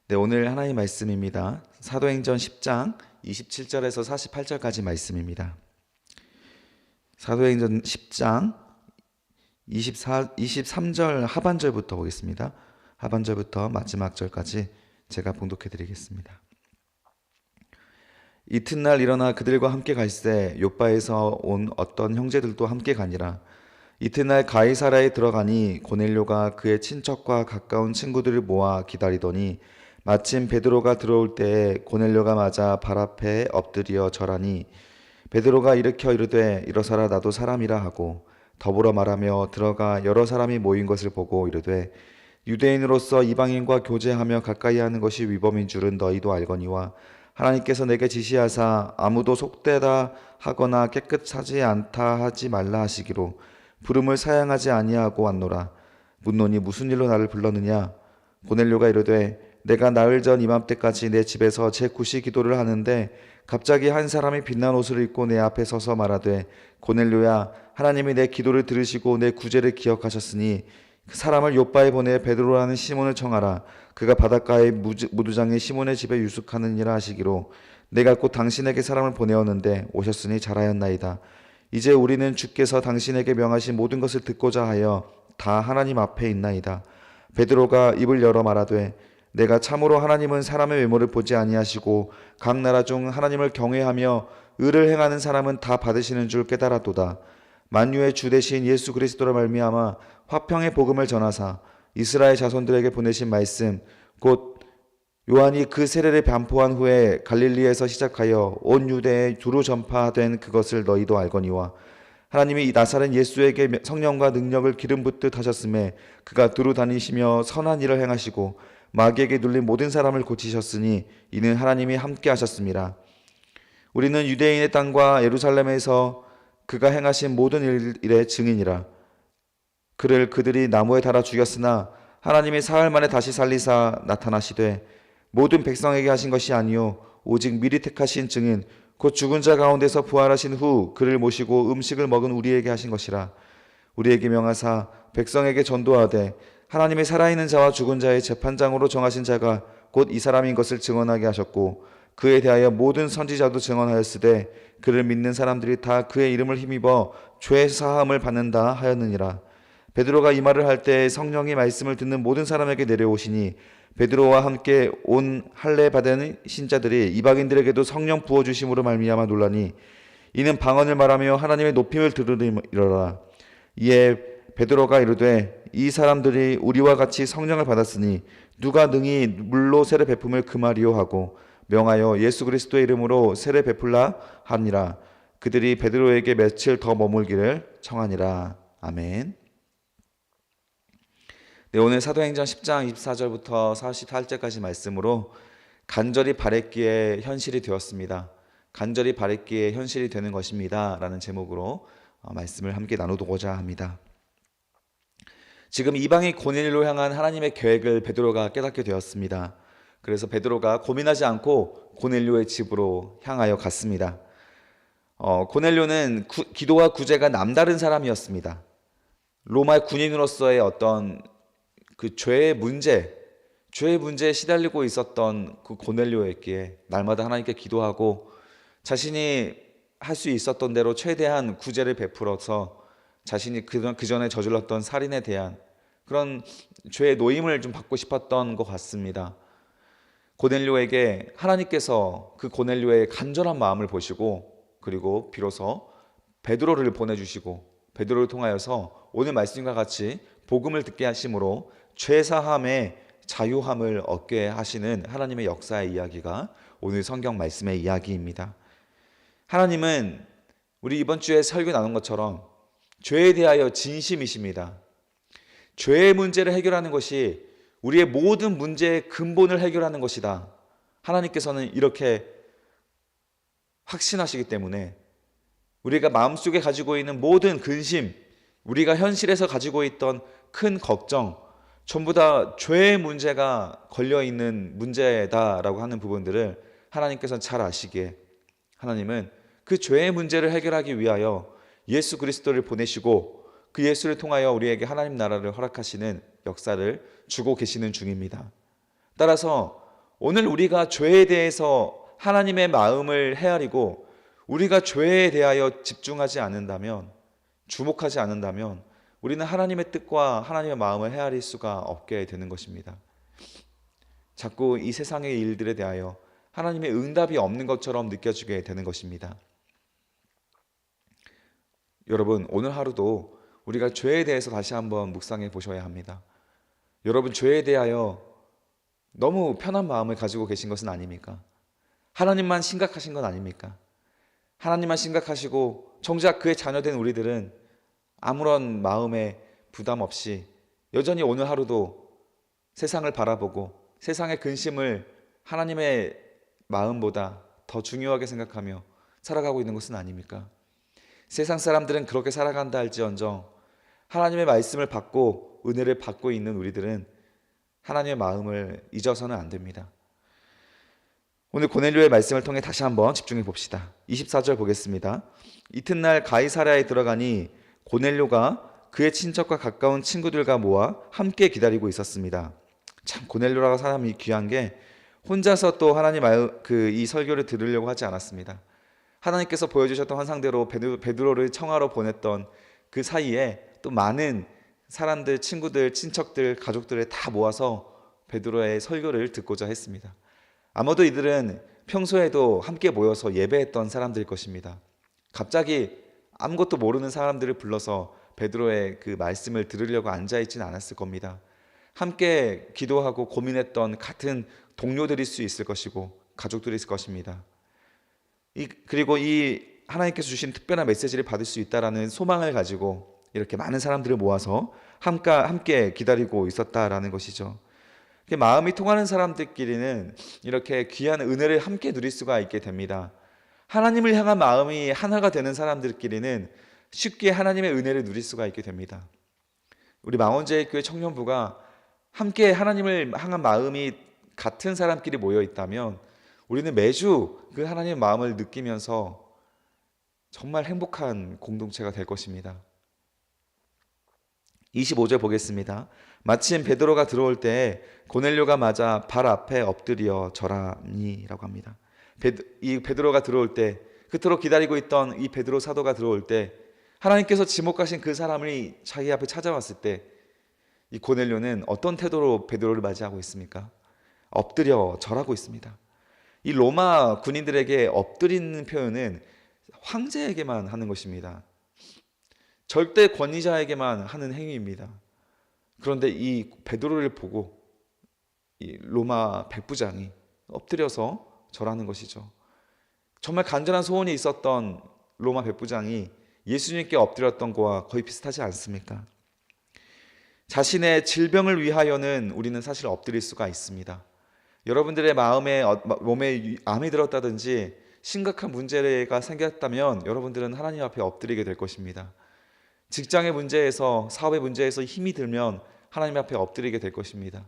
네, 오늘 하나님 말씀입니다. 사도행전 10장 27절에서 48절까지 말씀입니다. 사도행전 10장 23절 하반절부터 보겠습니다. 하반절부터 마지막 절까지 제가 봉독해 드리겠습니다. 이튿날 일어나 그들과 함께 갈새 요바에서 온 어떤 형제들도 함께 가니라. 이튿날 가이사랴에 들어가니 고넬료가 그의 친척과 가까운 친구들을 모아 기다리더니 마침 베드로가 들어올 때에 고넬료가 맞아 발 앞에 엎드려 절하니 베드로가 일으켜 이르되 일어서라 나도 사람이라 하고 더불어 말하며 들어가 여러 사람이 모인 것을 보고 이르되 유대인으로서 이방인과 교제하며 가까이 하는 것이 위법인 줄은 너희도 알거니와 하나님께서 내게 지시하사 아무도 속되다 하거나 깨끗하지 않다 하지 말라 하시기로 부름을 사양하지 아니하고 왔노라. 묻노니 무슨 일로 나를 불렀느냐? 고넬료가 이르되 내가 나흘 전 이맘때까지 내 집에서 제 구시 기도를 하는데 갑자기 한 사람이 빛난 옷을 입고 내 앞에 서서 말하되 고넬료야 하나님이 내 기도를 들으시고 내 구제를 기억하셨으니 그 사람을 요바에 보내 베드로라는 시몬을 청하라. 그가 바닷가의 무두장에 시몬의 집에 유숙하느니라 하시기로 내가 곧 당신에게 사람을 보내었는데 오셨으니 잘하였나이다. 이제 우리는 주께서 당신에게 명하신 모든 것을 듣고자 하여 다 하나님 앞에 있나이다. 베드로가 입을 열어 말하되 내가 참으로 하나님은 사람의 외모를 보지 아니하시고 각 나라 중 하나님을 경외하며 의를 행하는 사람은 다 받으시는 줄 깨달았도다. 만유의 주 되신 예수 그리스도로 말미암아 화평의 복음을 전하사 이스라엘 자손들에게 보내신 말씀 곧 요한이 그 세례를 반포한 후에 갈릴리에서 시작하여 온 유대에 두루 전파된 그것을 너희도 알거니와 하나님이 이 나사렛 예수에게 성령과 능력을 기름 붓듯 하셨음에 그가 두루 다니시며 선한 일을 행하시고 마귀에게 눌린 모든 사람을 고치셨으니 이는 하나님이 함께 하셨습니다. 우리는 유대인의 땅과 예루살렘에서 그가 행하신 모든 일의 증인이라. 그를 그들이 나무에 달아 죽였으나 하나님이 사흘 만에 다시 살리사 나타나시되 모든 백성에게 하신 것이 아니요 오직 미리 택하신 증인 곧 죽은 자 가운데서 부활하신 후 그를 모시고 음식을 먹은 우리에게 하신 것이라. 우리에게 명하사 백성에게 전도하되 하나님의 살아있는 자와 죽은 자의 재판장으로 정하신 자가 곧 이 사람인 것을 증언하게 하셨고 그에 대하여 모든 선지자도 증언하였으되 그를 믿는 사람들이 다 그의 이름을 힘입어 죄 사함을 받는다 하였느니라. 베드로가 이 말을 할 때 성령이 말씀을 듣는 모든 사람에게 내려오시니 베드로와 함께 온 할례 받은 신자들이 이방인들에게도 성령 부어 주심으로 말미암아 놀라니 이는 방언을 말하며 하나님의 높임을 들으리라. 이에 베드로가 이르되 이 사람들이 우리와 같이 성령을 받았으니 누가 능히 물로 세례 베품을 금하리요 하고 명하여 예수 그리스도의 이름으로 세례 베풀라 하니라. 그들이 베드로에게 며칠 더 머물기를 청하니라. 아멘. 네, 오늘 사도행전 10장 24절부터 48절까지 말씀으로 간절히 바랬기에 현실이 되었습니다. 간절히 바랬기에 현실이 되는 것입니다. 라는 제목으로 말씀을 함께 나누고자 합니다. 지금 이방인 고넬료를 향한 하나님의 계획을 베드로가 깨닫게 되었습니다. 그래서 베드로가 고민하지 않고 고넬료의 집으로 향하여 갔습니다. 고넬료는 기도와 구제가 남다른 사람이었습니다. 로마 군인으로서의 어떤 그 죄의 문제에 시달리고 있었던 그 고넬료였기에 날마다 하나님께 기도하고 자신이 할 수 있었던 대로 최대한 구제를 베풀어서 자신이 그 전에 저질렀던 살인에 대한 그런 죄의 노임을 좀 받고 싶었던 것 같습니다. 고넬료에게 하나님께서 그 고넬료의 간절한 마음을 보시고 그리고 비로소 베드로를 보내주시고 베드로를 통하여서 오늘 말씀과 같이 복음을 듣게 하심으로 죄사함의 자유함을 얻게 하시는 하나님의 역사의 이야기가 오늘 성경 말씀의 이야기입니다. 하나님은 우리 이번 주에 설교 나눈 것처럼 죄에 대하여 진심이십니다. 죄의 문제를 해결하는 것이 우리의 모든 문제의 근본을 해결하는 것이다. 하나님께서는 이렇게 확신하시기 때문에 우리가 마음속에 가지고 있는 모든 근심, 우리가 현실에서 가지고 있던 큰 걱정, 전부 다 죄의 문제가 걸려있는 문제다라고 하는 부분들을 하나님께서는 잘 아시기에 하나님은 그 죄의 문제를 해결하기 위하여 예수 그리스도를 보내시고 그 예수를 통하여 우리에게 하나님 나라를 허락하시는 역사를 주고 계시는 중입니다. 따라서 오늘 우리가 죄에 대해서 하나님의 마음을 헤아리고 우리가 죄에 대하여 집중하지 않는다면, 주목하지 않는다면 우리는 하나님의 뜻과 하나님의 마음을 헤아릴 수가 없게 되는 것입니다. 자꾸 이 세상의 일들에 대하여 하나님의 응답이 없는 것처럼 느껴지게 되는 것입니다. 여러분, 오늘 하루도 우리가 죄에 대해서 다시 한번 묵상해 보셔야 합니다. 여러분, 죄에 대하여 너무 편한 마음을 가지고 계신 것은 아닙니까? 하나님만 심각하신 건 아닙니까? 하나님만 심각하시고 정작 그의 자녀된 우리들은 아무런 마음에 부담 없이 여전히 오늘 하루도 세상을 바라보고 세상의 근심을 하나님의 마음보다 더 중요하게 생각하며 살아가고 있는 것은 아닙니까? 세상 사람들은 그렇게 살아간다 할지언정 하나님의 말씀을 받고 은혜를 받고 있는 우리들은 하나님의 마음을 잊어서는 안 됩니다. 오늘 고넬료의 말씀을 통해 다시 한번 집중해 봅시다. 24절 보겠습니다. 이튿날 가이사랴에 들어가니 고넬료가 그의 친척과 가까운 친구들과 모아 함께 기다리고 있었습니다. 참, 고넬료라고 사람이 귀한 게 혼자서 또 하나님 이 설교를 들으려고 하지 않았습니다. 하나님께서 보여주셨던 환상대로 베드로를 청하러 보냈던 그 사이에 또 많은 사람들, 친구들, 친척들, 가족들을 다 모아서 베드로의 설교를 듣고자 했습니다. 아마도 이들은 평소에도 함께 모여서 예배했던 사람들일 것입니다. 갑자기 아무것도 모르는 사람들을 불러서 베드로의 그 말씀을 들으려고 앉아있지는 않았을 겁니다. 함께 기도하고 고민했던 같은 동료들일 수 있을 것이고 가족들이 있을 것입니다. 그리고 이 하나님께서 주신 특별한 메시지를 받을 수 있다라는 소망을 가지고 이렇게 많은 사람들을 모아서 함께 기다리고 있었다라는 것이죠. 마음이 통하는 사람들끼리는 이렇게 귀한 은혜를 함께 누릴 수가 있게 됩니다. 하나님을 향한 마음이 하나가 되는 사람들끼리는 쉽게 하나님의 은혜를 누릴 수가 있게 됩니다. 우리 망원제일교회 청년부가 함께 하나님을 향한 마음이 같은 사람끼리 모여 있다면 우리는 매주 그 하나님의 마음을 느끼면서 정말 행복한 공동체가 될 것입니다. 25절 보겠습니다. 마침 베드로가 들어올 때 고넬료가 맞아 발 앞에 엎드려 절하니라고 합니다. 이 베드로가 들어올 때, 그토록 기다리고 있던 이 베드로 사도가 들어올 때, 하나님께서 지목하신 그 사람이 자기 앞에 찾아왔을 때 이 고넬료는 어떤 태도로 베드로를 맞이하고 있습니까? 엎드려 절하고 있습니다. 이 로마 군인들에게 엎드리는 표현은 황제에게만 하는 것입니다. 절대 권위자에게만 하는 행위입니다. 그런데 이 베드로를 보고 이 로마 백부장이 엎드려서 절하는 것이죠. 정말 간절한 소원이 있었던 로마 백부장이 예수님께 엎드렸던 것과 거의 비슷하지 않습니까? 자신의 질병을 위하여는 우리는 사실 엎드릴 수가 있습니다. 여러분들의 몸에 암이 들었다든지 심각한 문제가 생겼다면 여러분들은 하나님 앞에 엎드리게 될 것입니다. 직장의 문제에서, 사업의 문제에서 힘이 들면 하나님 앞에 엎드리게 될 것입니다.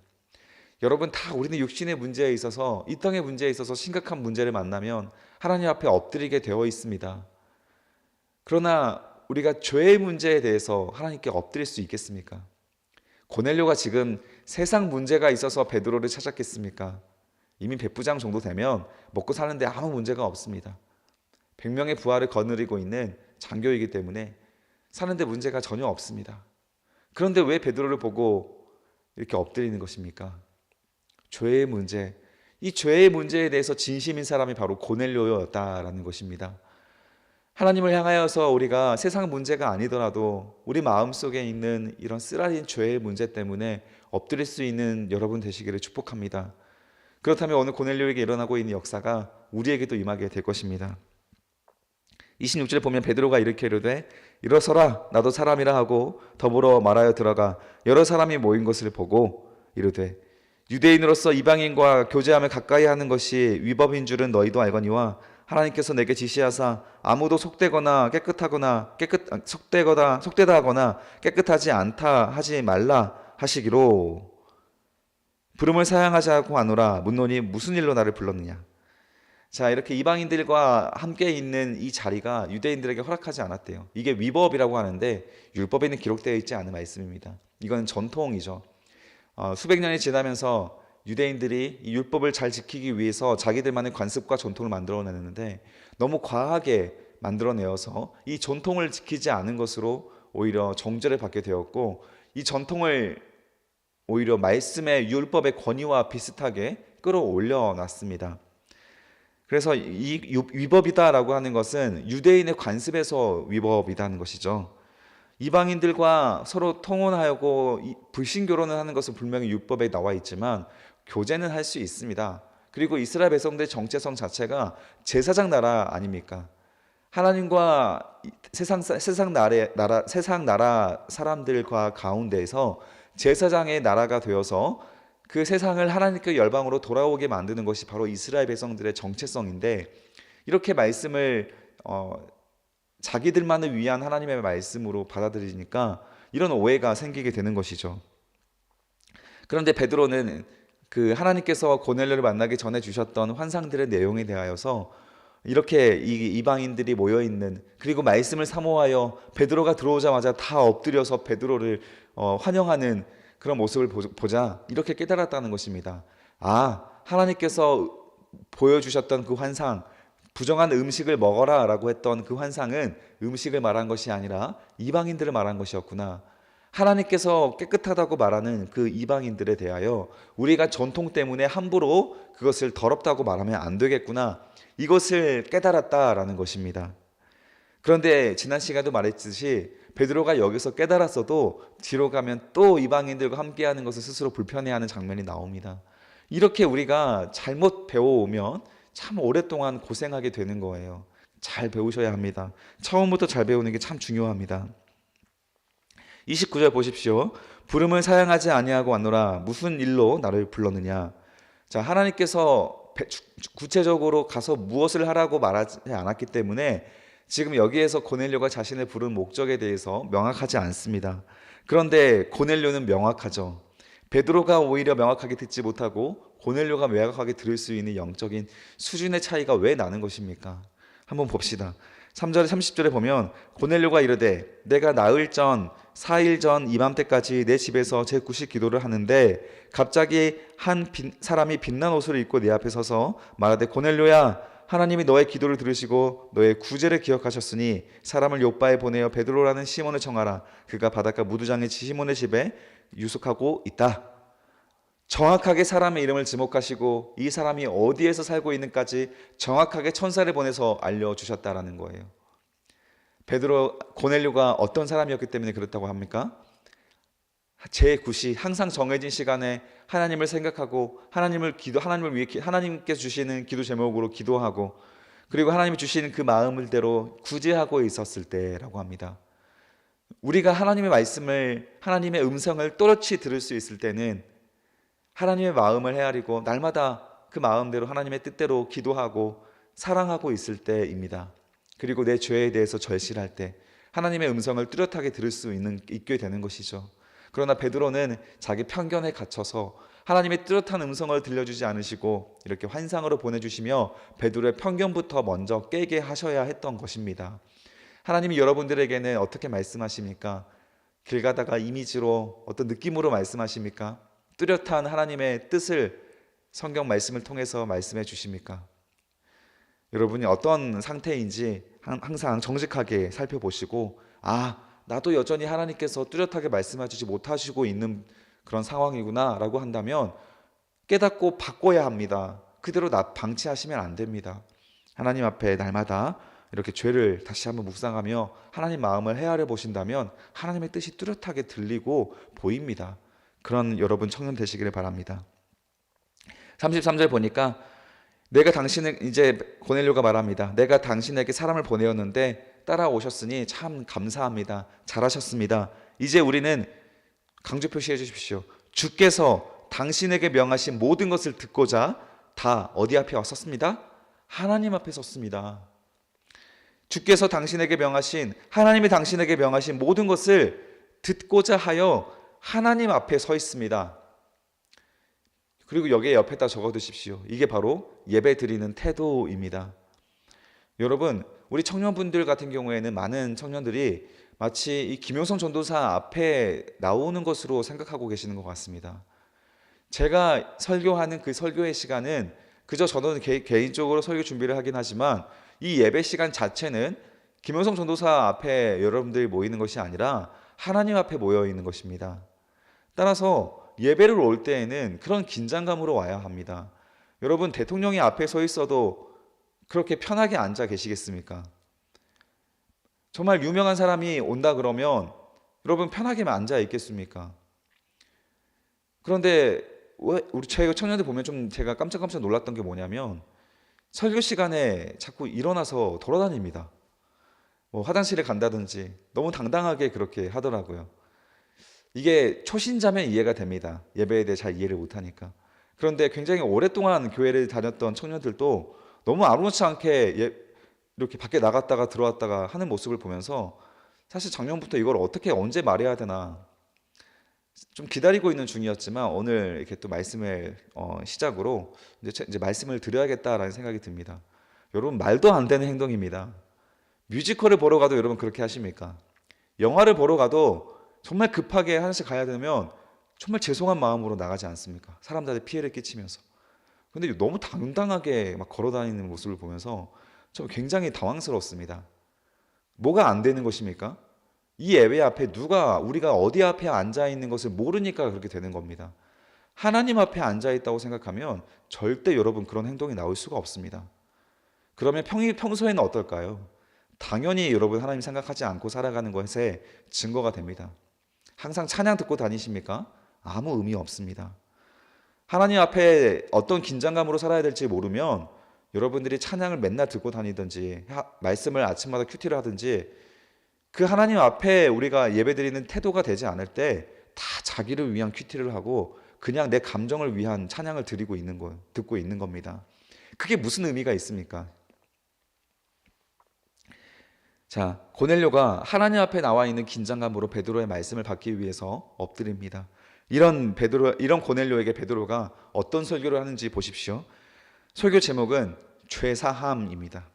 여러분, 다 우리는 육신의 문제에 있어서, 이 땅의 문제에 있어서 심각한 문제를 만나면 하나님 앞에 엎드리게 되어 있습니다. 그러나 우리가 죄의 문제에 대해서 하나님께 엎드릴 수 있겠습니까? 고넬료가 지금 세상 문제가 있어서 베드로를 찾았겠습니까? 이미 백부장 정도 되면 먹고 사는데 아무 문제가 없습니다. 100명의 부하를 거느리고 있는 장교이기 때문에 사는데 문제가 전혀 없습니다. 그런데 왜 베드로를 보고 이렇게 엎드리는 것입니까? 죄의 문제, 이 죄의 문제에 대해서 진심인 사람이 바로 고넬료였다라는 것입니다. 하나님을 향하여서 우리가 세상 문제가 아니더라도 우리 마음속에 있는 이런 쓰라린 죄의 문제 때문에 엎드릴 수 있는 여러분 되시기를 축복합니다. 그렇다면 오늘 고넬료에게 일어나고 있는 역사가 우리에게도 임하게 될 것입니다. 26절에 보면 베드로가 이렇게 이르되 일어서라 나도 사람이라 하고 더불어 말하여 들어가 여러 사람이 모인 것을 보고 이르되 유대인으로서 이방인과 교제함을 가까이 하는 것이 위법인 줄은 너희도 알거니와 하나님께서 내게 지시하사 아무도 속되다 하거나 깨끗하지 않다 하지 말라 하시기로 부름을 사양하지 않고 하노라 묻노니 무슨 일로 나를 불렀느냐. 자, 이렇게 이방인들과 함께 있는 이 자리가 유대인들에게 허락하지 않았대요. 이게 위법이라고 하는데 율법에는 기록되어 있지 않은 말씀입니다. 이건 전통이죠. 수백 년이 지나면서 유대인들이 이 율법을 잘 지키기 위해서 자기들만의 관습과 전통을 만들어내는데 너무 과하게 만들어내어서 이 전통을 지키지 않은 것으로 오히려 정죄를 받게 되었고, 이 전통을 오히려 말씀의 율법의 권위와 비슷하게 끌어올려 놨습니다. 그래서 이 위법이다라고 하는 것은 유대인의 관습에서 위법이라는 것이죠. 이방인들과 서로 통혼하고 불신 결혼을 하는 것은 분명히 율법에 나와 있지만 교제는 할 수 있습니다. 그리고 이스라엘 백성들의 정체성 자체가 제사장 나라 아닙니까? 하나님과 세상 나라 사람들과 가운데에서 제사장의 나라가 되어서 그 세상을 하나님께 열방으로 돌아오게 만드는 것이 바로 이스라엘 백성들의 정체성인데, 이렇게 말씀을 자기들만을 위한 하나님의 말씀으로 받아들이니까 이런 오해가 생기게 되는 것이죠. 그런데 베드로는 그 하나님께서 고넬료를 만나기 전에 주셨던 환상들의 내용에 대하여서 이렇게 이방인들이 모여 있는, 그리고 말씀을 사모하여 베드로가 들어오자마자 다 엎드려서 베드로를 환영하는 그런 모습을 보자 이렇게 깨달았다는 것입니다. 하나님께서 보여주셨던 그 환상, 부정한 음식을 먹어라 라고 했던 그 환상은 음식을 말한 것이 아니라 이방인들을 말한 것이었구나. 하나님께서 깨끗하다고 말하는 그 이방인들에 대하여 우리가 전통 때문에 함부로 그것을 더럽다고 말하면 안 되겠구나, 이것을 깨달았다라는 것입니다. 그런데 지난 시간에도 말했듯이 베드로가 여기서 깨달았어도 뒤로 가면 또 이방인들과 함께하는 것을 스스로 불편해하는 장면이 나옵니다. 이렇게 우리가 잘못 배워오면 참 오랫동안 고생하게 되는 거예요. 잘 배우셔야 합니다. 처음부터 잘 배우는 게 참 중요합니다. 29절 보십시오. 부름을 사양하지 아니하고 왔노라. 무슨 일로 나를 불렀느냐. 자, 하나님께서 구체적으로 가서 무엇을 하라고 말하지 않았기 때문에 지금 여기에서 고넬료가 자신을 부른 목적에 대해서 명확하지 않습니다. 그런데 고넬료는 명확하죠. 베드로가 오히려 명확하게 듣지 못하고 고넬료가 명확하게 들을 수 있는 영적인 수준의 차이가 왜 나는 것입니까? 한번 봅시다. 3절에 30절에 보면 고넬료가 이르되 내가 나흘 전 4일 전 이맘때까지 내 집에서 제9시 기도를 하는데 갑자기 한 사람이 빛난 옷을 입고 내 앞에 서서 말하되 고넬료야, 하나님이 너의 기도를 들으시고 너의 구제를 기억하셨으니 사람을 요바에 보내어 베드로라는 시몬을 청하라. 그가 바닷가 무두장의 시몬의 집에 유숙하고 있다. 정확하게 사람의 이름을 지목하시고 이 사람이 어디에서 살고 있는까지 정확하게 천사를 보내서 알려주셨다라는 거예요. 고넬료가 어떤 사람이었기 때문에 그렇다고 합니까? 제9시, 항상 정해진 시간에 하나님을 생각하고 하나님을 위해 하나님께 주시는 기도 제목으로 기도하고, 그리고 하나님이 주시는 그 마음을대로 구제하고 있었을 때라고 합니다. 우리가 하나님의 말씀을, 하나님의 음성을 또렷이 들을 수 있을 때는 하나님의 마음을 헤아리고 날마다 그 마음대로 하나님의 뜻대로 기도하고 사랑하고 있을 때입니다. 그리고 내 죄에 대해서 절실할 때 하나님의 음성을 뚜렷하게 들을 수 있게 되는 것이죠. 그러나 베드로는 자기 편견에 갇혀서 하나님의 뚜렷한 음성을 들려주지 않으시고 이렇게 환상으로 보내주시며 베드로의 편견부터 먼저 깨게 하셔야 했던 것입니다. 하나님이 여러분들에게는 어떻게 말씀하십니까? 길 가다가 이미지로 어떤 느낌으로 말씀하십니까? 뚜렷한 하나님의 뜻을 성경 말씀을 통해서 말씀해 주십니까? 여러분이 어떤 상태인지 항상 정직하게 살펴보시고, 나도 여전히 하나님께서 뚜렷하게 말씀하시지 못하시고 있는 그런 상황이구나 라고 한다면 깨닫고 바꿔야 합니다. 그대로 방치하시면 안 됩니다. 하나님 앞에 날마다 이렇게 죄를 다시 한번 묵상하며 하나님 마음을 헤아려 보신다면 하나님의 뜻이 뚜렷하게 들리고 보입니다. 그런 여러분 청년 되시기를 바랍니다. 33절 보니까 이제 고넬료가 말합니다. 내가 당신에게 사람을 보내었는데 따라오셨으니 참 감사합니다. 잘하셨습니다. 이제 우리는 강조 표시해 주십시오. 주께서 당신에게 명하신 모든 것을 듣고자 다 어디 앞에 왔었습니다? 하나님 앞에 섰습니다. 주께서 하나님이 당신에게 명하신 모든 것을 듣고자 하여 하나님 앞에 서 있습니다. 그리고 여기에 옆에다 적어두십시오. 이게 바로 예배 드리는 태도입니다. 여러분, 우리 청년분들 같은 경우에는 많은 청년들이 마치 이 김용성 전도사 앞에 나오는 것으로 생각하고 계시는 것 같습니다. 제가 설교하는 그 설교의 시간은 그저 저는 개인적으로 설교 준비를 하긴 하지만 이 예배 시간 자체는 김영성 전도사 앞에 여러분들이 모이는 것이 아니라 하나님 앞에 모여 있는 것입니다. 따라서 예배를 올 때에는 그런 긴장감으로 와야 합니다. 여러분, 대통령이 앞에 서 있어도 그렇게 편하게 앉아 계시겠습니까? 정말 유명한 사람이 온다 그러면 여러분 편하게만 앉아 있겠습니까? 그런데 왜 우리 저희 청년들 보면 좀 제가 깜짝깜짝 놀랐던 게 뭐냐면 설교 시간에 자꾸 일어나서 돌아다닙니다. 뭐 화장실에 간다든지 너무 당당하게 그렇게 하더라고요. 이게 초신자면 이해가 됩니다. 예배에 대해 잘 이해를 못하니까. 그런데 굉장히 오랫동안 교회를 다녔던 청년들도 너무 아무렇지 않게 이렇게 밖에 나갔다가 들어왔다가 하는 모습을 보면서 사실 작년부터 이걸 어떻게 언제 말해야 되나 좀 기다리고 있는 중이었지만 오늘 이렇게 또 말씀을 시작으로 이제 말씀을 드려야겠다라는 생각이 듭니다. 여러분, 말도 안 되는 행동입니다. 뮤지컬을 보러 가도 여러분 그렇게 하십니까? 영화를 보러 가도 정말 급하게 하나씩 가야 되면 정말 죄송한 마음으로 나가지 않습니까? 사람들한테 피해를 끼치면서. 근데 너무 당당하게 막 걸어 다니는 모습을 보면서 저 굉장히 당황스러웠습니다. 뭐가 안 되는 것입니까? 이 예배 앞에 우리가 어디 앞에 앉아 있는 것을 모르니까 그렇게 되는 겁니다. 하나님 앞에 앉아 있다고 생각하면 절대 여러분 그런 행동이 나올 수가 없습니다. 그러면 평소에는 어떨까요? 당연히 여러분 하나님 생각하지 않고 살아가는 것에 증거가 됩니다. 항상 찬양 듣고 다니십니까? 아무 의미 없습니다. 하나님 앞에 어떤 긴장감으로 살아야 될지 모르면 여러분들이 찬양을 맨날 듣고 다니든지 말씀을 아침마다 큐티를 하든지 그 하나님 앞에 우리가 예배드리는 태도가 되지 않을 때 다 자기를 위한 큐티를 하고 그냥 내 감정을 위한 찬양을 듣고 있는 겁니다. 그게 무슨 의미가 있습니까? 자, 고넬료가 하나님 앞에 나와 있는 긴장감으로 베드로의 말씀을 받기 위해서 엎드립니다. 이런 고넬료에게 베드로가 어떤 설교를 하는지 보십시오. 설교 제목은 죄사함입니다.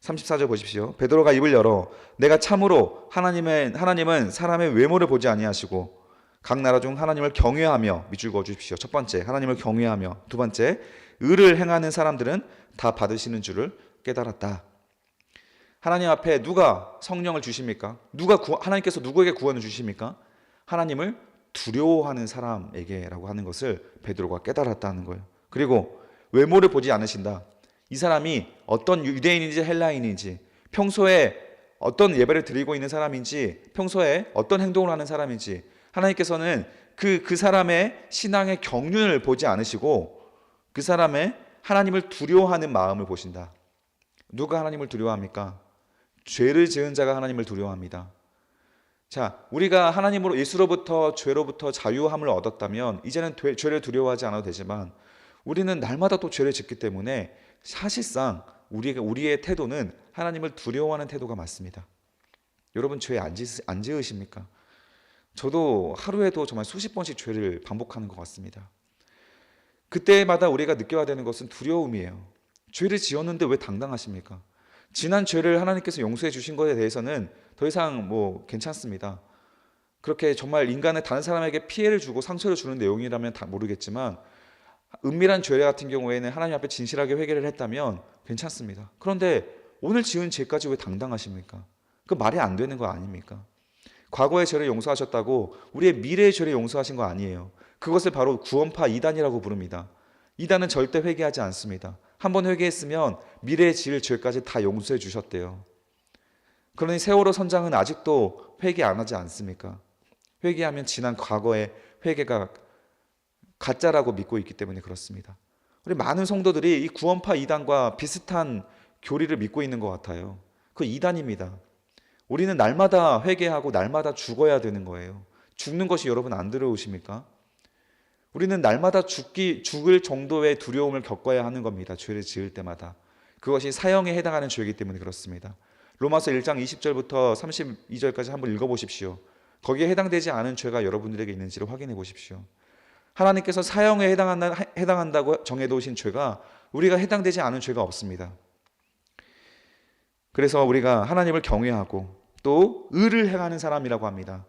34절 보십시오. 베드로가 입을 열어 내가 참으로 하나님은 사람의 외모를 보지 아니하시고 각 나라 중 하나님을 경외하며 밑줄 그어 주십시오. 첫 번째, 하나님을 경외하며. 두 번째, 의를 행하는 사람들은 다 받으시는 줄을 깨달았다. 하나님 앞에 누가 성령을 주십니까? 하나님께서 누구에게 구원을 주십니까? 하나님을 두려워하는 사람에게라고 하는 것을 베드로가 깨달았다는 거예요. 그리고 외모를 보지 않으신다. 이 사람이 어떤 유대인인지 헬라인인지, 평소에 어떤 예배를 드리고 있는 사람인지, 평소에 어떤 행동을 하는 사람인지, 하나님께서는 그 사람의 신앙의 경륜을 보지 않으시고 그 사람의 하나님을 두려워하는 마음을 보신다. 누가 하나님을 두려워합니까? 죄를 지은 자가 하나님을 두려워합니다. 자, 우리가 예수로부터 죄로부터 자유함을 얻었다면 이제는 죄를 두려워하지 않아도 되지만 우리는 날마다 또 죄를 짓기 때문에 사실상 우리의 태도는 하나님을 두려워하는 태도가 맞습니다. 여러분, 죄 안 지으십니까? 저도 하루에도 정말 수십 번씩 죄를 반복하는 것 같습니다. 그때마다 우리가 느껴야 되는 것은 두려움이에요. 죄를 지었는데 왜 당당하십니까? 지난 죄를 하나님께서 용서해 주신 것에 대해서는 더 이상 괜찮습니다. 그렇게 정말 다른 사람에게 피해를 주고 상처를 주는 내용이라면 모르겠지만 은밀한 죄 같은 경우에는 하나님 앞에 진실하게 회개를 했다면 괜찮습니다. 그런데 오늘 지은 죄까지 왜 당당하십니까? 그 말이 안 되는 거 아닙니까? 과거의 죄를 용서하셨다고 우리의 미래의 죄를 용서하신 거 아니에요. 그것을 바로 구원파 이단이라고 부릅니다. 이단은 절대 회개하지 않습니다. 한번 회개했으면 미래에 지을 죄까지 다 용서해 주셨대요. 그러니 세월호 선장은 아직도 회개 안 하지 않습니까? 회개하면 지난 과거의 회개가 가짜라고 믿고 있기 때문에 그렇습니다. 우리 많은 성도들이 이 구원파 이단과 비슷한 교리를 믿고 있는 것 같아요. 그 이단입니다. 우리는 날마다 회개하고 날마다 죽어야 되는 거예요. 죽는 것이 여러분 안 두려우십니까? 우리는 날마다 죽을 정도의 두려움을 겪어야 하는 겁니다. 죄를 지을 때마다. 그것이 사형에 해당하는 죄이기 때문에 그렇습니다. 로마서 1장 20절부터 32절까지 한번 읽어보십시오. 거기에 해당되지 않은 죄가 여러분들에게 있는지를 확인해 보십시오. 하나님께서 사형에 해당한다고 정해놓으신 죄가 우리가 해당되지 않은 죄가 없습니다. 그래서 우리가 하나님을 경외하고 또 의를 행하는 사람이라고 합니다.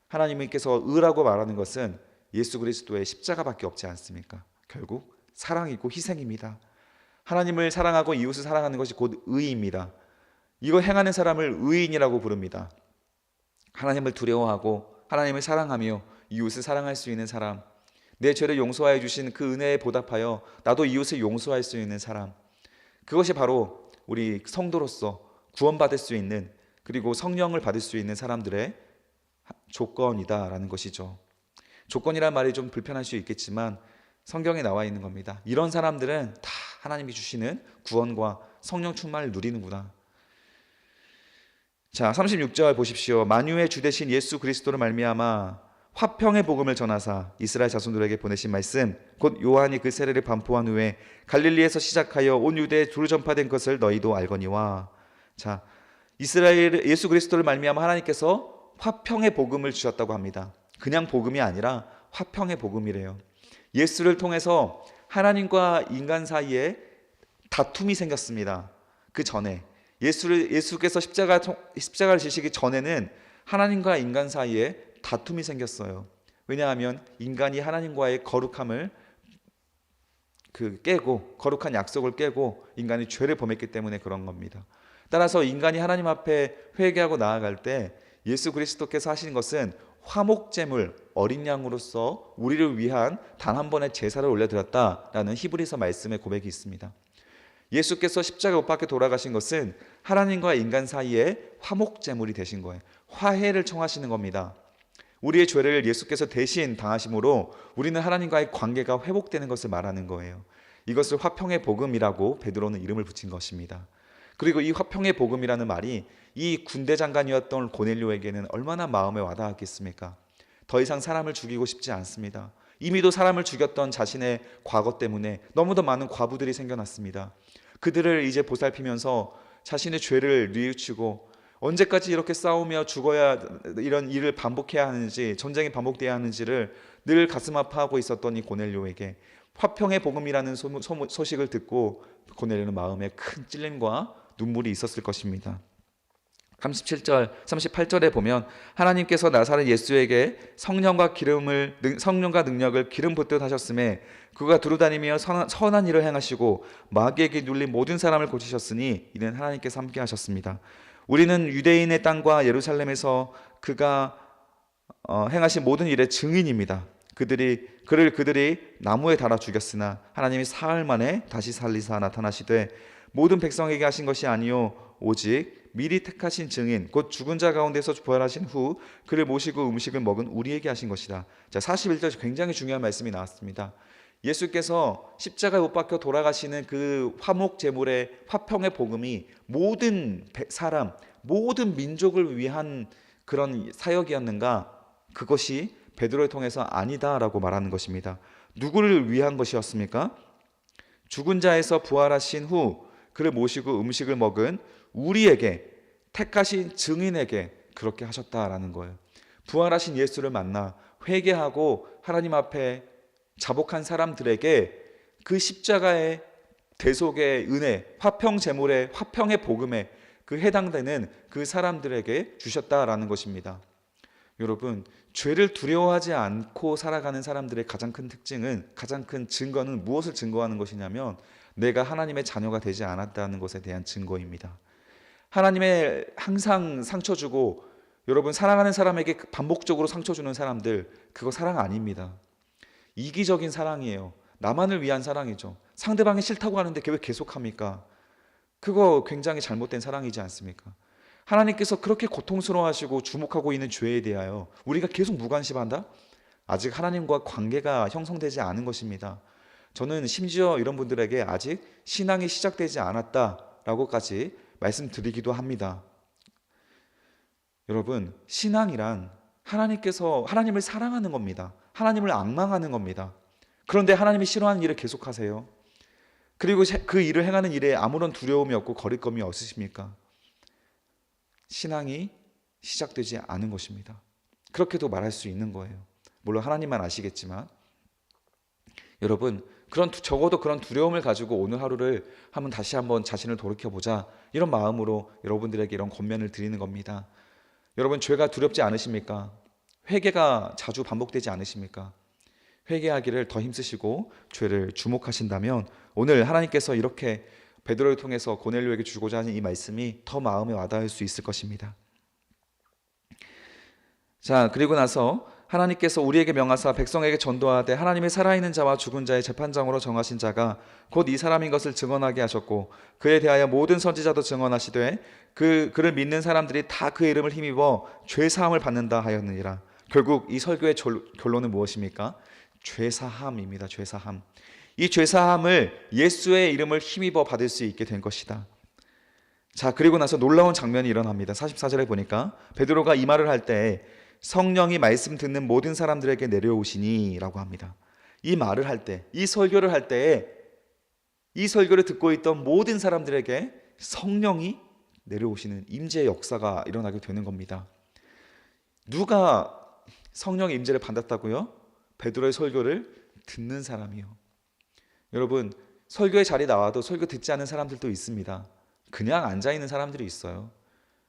하나님께서 의라고 말하는 것은 예수 그리스도의 십자가밖에 없지 않습니까? 결국 사랑이고 희생입니다. 하나님을 사랑하고 이웃을 사랑하는 것이 곧 의입니다. 이거 행하는 사람을 의인이라고 부릅니다. 하나님을 두려워하고 하나님을 사랑하며 이웃을 사랑할 수 있는 사람, 내 죄를 용서하여 주신 그 은혜에 보답하여 나도 이웃을 용서할 수 있는 사람, 그것이 바로 우리 성도로서 구원받을 수 있는, 그리고 성령을 받을 수 있는 사람들의 조건이다라는 것이죠. 조건이란 말이 좀 불편할 수 있겠지만 성경에 나와 있는 겁니다. 이런 사람들은 다 하나님이 주시는 구원과 성령 충만을 누리는구나. 자, 36절 보십시오. 만유의 주 되신 예수 그리스도를 말미암아 화평의 복음을 전하사 이스라엘 자손들에게 보내신 말씀, 곧 요한이 그 세례를 반포한 후에 갈릴리에서 시작하여 온 유대에 두루 전파된 것을 너희도 알거니와. 자, 이스라엘 예수 그리스도를 말미암아 하나님께서 화평의 복음을 주셨다고 합니다. 그냥 복음이 아니라 화평의 복음이래요. 예수를 통해서 하나님과 인간 사이에 다툼이 생겼습니다. 그 전에 예수께서 십자가를 지시기 전에는 하나님과 인간 사이에 다툼이 생겼어요. 왜냐하면 인간이 하나님과의 거룩함을 깨고, 거룩한 약속을 깨고 인간이 죄를 범했기 때문에 그런 겁니다. 따라서 인간이 하나님 앞에 회개하고 나아갈 때 예수 그리스도께서 하신 것은 화목제물, 어린 양으로서 우리를 위한 단 한 번의 제사를 올려드렸다라는 히브리서 말씀의 고백이 있습니다. 예수께서 십자가 못 박혀 돌아가신 것은 하나님과 인간 사이에 화목제물이 되신 거예요. 화해를 청하시는 겁니다. 우리의 죄를 예수께서 대신 당하심으로 우리는 하나님과의 관계가 회복되는 것을 말하는 거예요. 이것을 화평의 복음이라고 베드로는 이름을 붙인 것입니다. 그리고 이 화평의 복음이라는 말이 이 군대 장관이었던 고넬료에게는 얼마나 마음에 와닿았겠습니까? 더 이상 사람을 죽이고 싶지 않습니다. 이미도 사람을 죽였던 자신의 과거 때문에 너무도 많은 과부들이 생겨났습니다. 그들을 이제 보살피면서 자신의 죄를 뉘우치고 언제까지 이렇게 싸우며 죽어야, 이런 일을 반복해야 하는지, 전쟁이 반복돼야 하는지를 늘 가슴 아파하고 있었던 이 고넬료에게 화평의 복음이라는 소식을 듣고 고넬료는 마음에 큰 찔림과 눈물이 있었을 것입니다. 37절, 38절에 보면 하나님께서 나사렛 예수에게 성령과 능력을 기름 붓듯 하셨음에 그가 두루다니며 선한 일을 행하시고 마귀에게 눌린 모든 사람을 고치셨으니 이는 하나님께서 함께 하셨습니다. 우리는 유대인의 땅과 예루살렘에서 그가 행하신 모든 일의 증인입니다. 그들이 나무에 달아 죽였으나 하나님이 사흘 만에 다시 살리사 나타나시되 모든 백성에게 하신 것이 아니요 오직 미리 택하신 증인 곧 죽은 자 가운데서 부활하신 후 그를 모시고 음식을 먹은 우리에게 하신 것이다. 자, 41절 굉장히 중요한 말씀이 나왔습니다. 예수께서 십자가에 못 박혀 돌아가시는 그 화목 제물의 화평의 복음이 모든 사람, 모든 민족을 위한 그런 사역이었는가? 그것이 베드로를 통해서 아니다라고 말하는 것입니다. 누구를 위한 것이었습니까? 죽은 자에서 부활하신 후 그를 모시고 음식을 먹은 우리에게, 택하신 증인에게 그렇게 하셨다라는 거예요. 부활하신 예수를 만나 회개하고 하나님 앞에 자복한 사람들에게 그 십자가의 대속의 은혜, 화평 제물의 화평의 복음에 그 해당되는 그 사람들에게 주셨다라는 것입니다. 여러분, 죄를 두려워하지 않고 살아가는 사람들의 가장 큰 특징은, 가장 큰 증거는 무엇을 증거하는 것이냐면 내가 하나님의 자녀가 되지 않았다는 것에 대한 증거입니다. 하나님의 항상 상처 주고, 여러분 사랑하는 사람에게 반복적으로 상처 주는 사람들, 그거 사랑 아닙니다. 이기적인 사랑이에요. 나만을 위한 사랑이죠. 상대방이 싫다고 하는데 왜 계속합니까? 그거 굉장히 잘못된 사랑이지 않습니까? 하나님께서 그렇게 고통스러워하시고 주목하고 있는 죄에 대하여 우리가 계속 무관심한다? 아직 하나님과 관계가 형성되지 않은 것입니다. 저는 심지어 이런 분들에게 아직 신앙이 시작되지 않았다라고까지 말씀드리기도 합니다. 여러분, 신앙이란 하나님을 사랑하는 겁니다. 하나님을 앙망하는 겁니다. 그런데 하나님이 싫어하는 일을 계속하세요. 그리고 그 일을 행하는 일에 아무런 두려움이 없고 거리낌이 없으십니까? 신앙이 시작되지 않은 것입니다. 그렇게도 말할 수 있는 거예요. 물론 하나님만 아시겠지만, 여러분, 적어도 그런 두려움을 가지고 오늘 하루를 다시 한번 자신을 돌이켜보자, 이런 마음으로 여러분들에게 이런 권면을 드리는 겁니다. 여러분, 죄가 두렵지 않으십니까? 회개가 자주 반복되지 않으십니까? 회개하기를 더 힘쓰시고 죄를 주목하신다면 오늘 하나님께서 이렇게 베드로를 통해서 고넬료에게 주고자 하는 이 말씀이 더 마음에 와닿을 수 있을 것입니다. 자, 그리고 나서 하나님께서 우리에게 명하사 백성에게 전도하되 하나님의 살아있는 자와 죽은 자의 재판장으로 정하신 자가 곧 이 사람인 것을 증언하게 하셨고 그에 대하여 모든 선지자도 증언하시되 그를 믿는 사람들이 다 그의 이름을 힘입어 죄 사함을 받는다 하였느니라. 결국 이 설교의 결론은 무엇입니까? 죄 사함입니다. 죄 사함. 이 죄 사함을 예수의 이름을 힘입어 받을 수 있게 된 것이다. 자, 그리고 나서 놀라운 장면이 일어납니다. 44절에 보니까 베드로가 이 말을 할 때 성령이 말씀 듣는 모든 사람들에게 내려오시니 라고 합니다. 이 말을 할 때, 이 설교를 할 때에 이 설교를 듣고 있던 모든 사람들에게 성령이 내려오시는 임재의 역사가 일어나게 되는 겁니다. 누가 성령의 임재를 받았다고요? 베드로의 설교를 듣는 사람이요. 여러분, 설교의 자리에 나와도 설교 듣지 않는 사람들도 있습니다. 그냥 앉아있는 사람들이 있어요.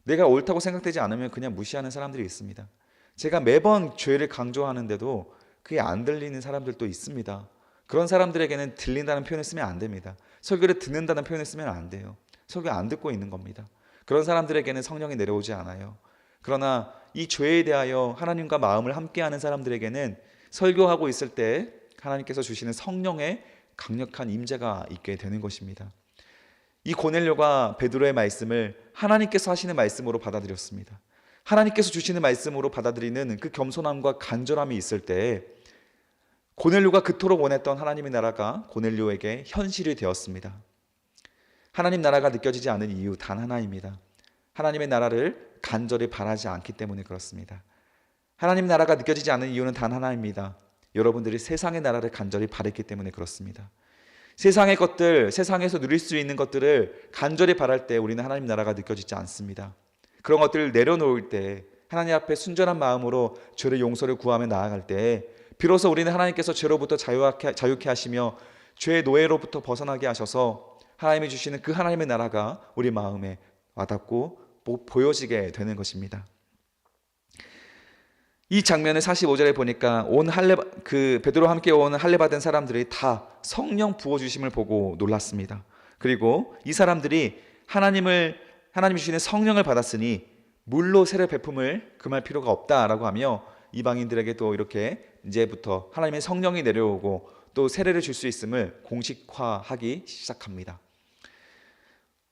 내가 옳다고 생각되지 않으면 그냥 무시하는 사람들이 있습니다. 제가 매번 죄를 강조하는데도 그게 안 들리는 사람들도 있습니다. 그런 사람들에게는 들린다는 표현을 쓰면 안 됩니다. 설교를 듣는다는 표현을 쓰면 안 돼요. 설교 안 듣고 있는 겁니다. 그런 사람들에게는 성령이 내려오지 않아요. 그러나 이 죄에 대하여 하나님과 마음을 함께하는 사람들에게는 설교하고 있을 때 하나님께서 주시는 성령의 강력한 임재가 있게 되는 것입니다. 이 고넬료가 베드로의 말씀을 하나님께서 하시는 말씀으로 받아들였습니다. 하나님께서 주시는 말씀으로 받아들이는 그 겸손함과 간절함이 있을 때 고넬료가 그토록 원했던 하나님의 나라가 고넬료에게 현실이 되었습니다. 하나님 나라가 느껴지지 않는 이유 단 하나입니다. 하나님의 나라를 간절히 바라지 않기 때문에 그렇습니다. 하나님 나라가 느껴지지 않는 이유는 단 하나입니다. 여러분들이 세상의 나라를 간절히 바랬기 때문에 그렇습니다. 세상의 것들, 세상에서 누릴 수 있는 것들을 간절히 바랄 때 우리는 하나님 나라가 느껴지지 않습니다. 그런 것들을 내려놓을 때 하나님 앞에 순전한 마음으로 죄의 용서를 구하며 나아갈 때 비로소 우리는 하나님께서 죄로부터 자유케 하시며 죄의 노예로부터 벗어나게 하셔서 하나님이 주시는 그 하나님의 나라가 우리 마음에 와닿고 보여지게 되는 것입니다. 이 장면을 45절에 보니까 베드로와 함께 온 할례 받은 사람들이 다 성령 부어 주심을 보고 놀랐습니다. 그리고 이 사람들이 하나님이 주시는 성령을 받았으니 물로 세례 베품을 금할 필요가 없다라고 하며 이방인들에게도 이렇게 이제부터 하나님의 성령이 내려오고 또 세례를 줄 수 있음을 공식화하기 시작합니다.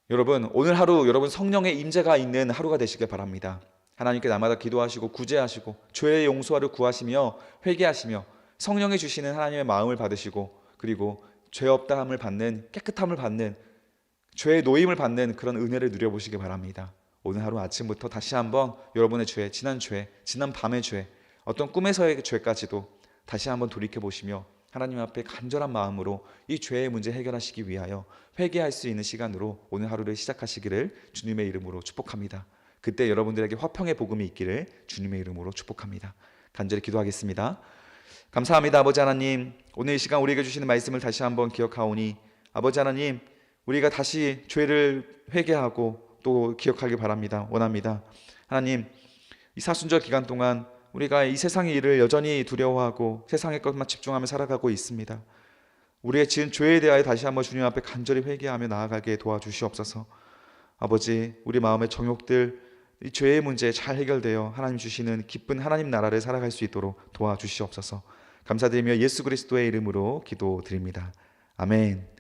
여러분, 오늘 하루 여러분 성령의 임재가 있는 하루가 되시길 바랍니다. 하나님께 날마다 기도하시고 구제하시고 죄의 용서를 구하시며 회개하시며 성령이 주시는 하나님의 마음을 받으시고 그리고 죄 없다함을 받는 깨끗함을 받는 죄의 노임을 받는 그런 은혜를 누려보시기 바랍니다. 오늘 하루 아침부터 다시 한번 여러분의 죄, 지난 밤의 죄, 어떤 꿈에서의 죄까지도 다시 한번 돌이켜보시며 하나님 앞에 간절한 마음으로 이 죄의 문제 해결하시기 위하여 회개할 수 있는 시간으로 오늘 하루를 시작하시기를 주님의 이름으로 축복합니다. 그때 여러분들에게 화평의 복음이 있기를 주님의 이름으로 축복합니다. 간절히 기도하겠습니다. 감사합니다. 아버지 하나님, 오늘 이 시간 우리에게 주시는 말씀을 다시 한번 기억하오니 아버지 하나님, 우리가 다시 죄를 회개하고 또 기억하길 바랍니다. 원합니다. 하나님, 이 사순절 기간 동안 우리가 이 세상의 일을 여전히 두려워하고 세상의 것만 집중하며 살아가고 있습니다. 우리의 지은 죄에 대하여 다시 한번 주님 앞에 간절히 회개하며 나아가게 도와주시옵소서. 아버지, 우리 마음의 정욕들, 이 죄의 문제 잘 해결되어 하나님 주시는 기쁜 하나님 나라를 살아갈 수 있도록 도와주시옵소서. 감사드리며 예수 그리스도의 이름으로 기도드립니다. 아멘.